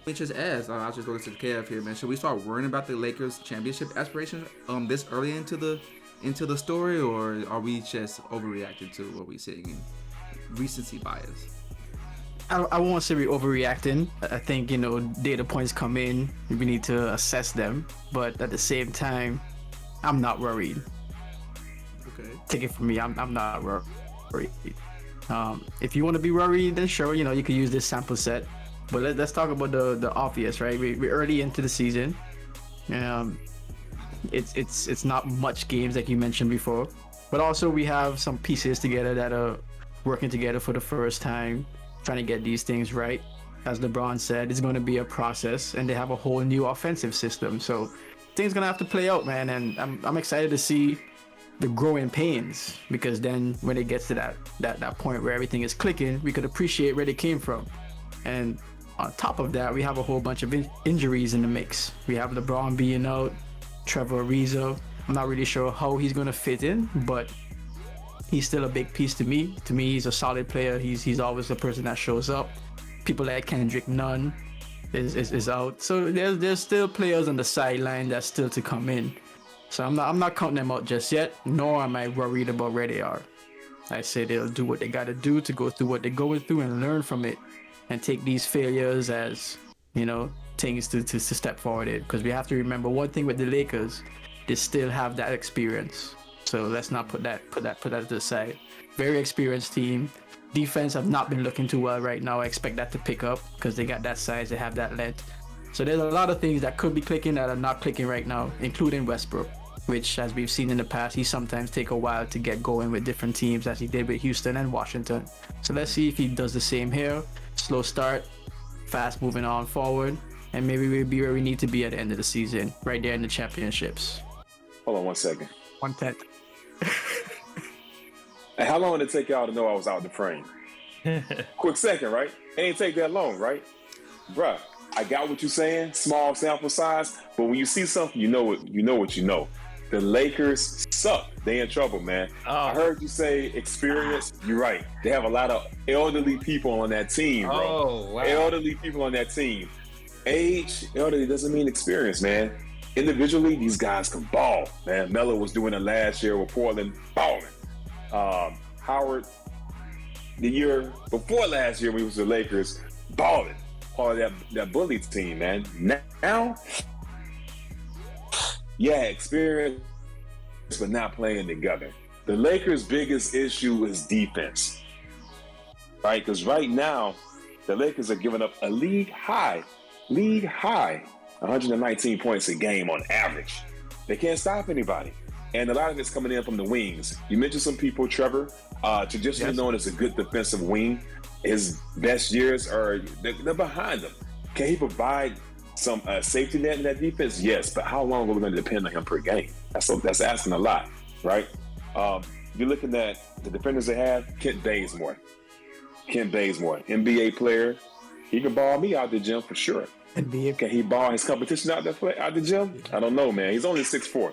me just ask. I was just looking to the KF here, man. Should we start worrying about the Lakers' championship aspirations this early into the story, or are we just overreacting to what we're seeing in recency bias? I won't say we're overreacting. I think, data points come in, we need to assess them. But at the same time, I'm not worried. Okay. Take it from me, I'm not worried. If you want to be worried, then sure, you can use this sample set. But let's talk about the obvious, right? We're early into the season. Um, it's not much games like you mentioned before, but also we have some pieces together that are working together for the first time, trying to get these things right. As LeBron said, it's going to be a process, and they have a whole new offensive system. So things gonna have to play out, man. And I'm excited to see the growing pains, because then when it gets to that point where everything is clicking, we could appreciate where they came from. And on top of that, we have a whole bunch of injuries in the mix. We have LeBron being out, Trevor Ariza. I'm not really sure how he's gonna fit in, but he's still a big piece to me. To me, he's a solid player. He's always the person that shows up. People like Kendrick Nunn is out. So there's still players on the sideline that's still to come in. So I'm not counting them out just yet, nor am I worried about where they are. I say they'll do what they gotta do to go through what they're going through and learn from it, and take these failures as, things to step forward in. Because we have to remember one thing with the Lakers, they still have that experience. So let's not put that to the side. Very experienced team. Defense have not been looking too well right now. I expect that to pick up because they got that size, they have that length. So there's a lot of things that could be clicking that are not clicking right now, including Westbrook, which, as we've seen in the past, he sometimes take a while to get going with different teams, as he did with Houston and Washington. So let's see if he does the same here. Slow start, fast moving on forward, and maybe we'll be where we need to be at the end of the season, right there in the championships. Hold on 1 second. 1/10. Hey, how long did it take y'all to know I was out the frame? Quick second, right? It ain't take that long, right? Bruh, I got what you're saying, small sample size, but when you see something, you know what you know. The Lakers suck. They in trouble, man. Oh. I heard you say experience. You're right. They have a lot of elderly people on that team, bro. Oh, wow. Elderly people on that team. Age, elderly doesn't mean experience, man. Individually, these guys can ball, man. Melo was doing it last year with Portland, balling. Howard, the year before last year when he was with the Lakers, balling. Part of that bully team, man. Now, yeah, experience, but not playing together. The Lakers' biggest issue is defense, right? Because right now, the Lakers are giving up a league high, 119 points a game on average. They can't stop anybody. And a lot of it's coming in from the wings. You mentioned some people, Trevor, traditionally known as a good defensive wing. His best years they're behind him. Can he provide some safety net in that defense? Yes, but how long are we going to depend on him per game? That's asking a lot, right? You're looking at the defenders they have. Kent Bazemore, NBA player. He can ball me out the gym for sure. NBA. Can he ball his competition out the gym? I don't know, man. He's only 6'4".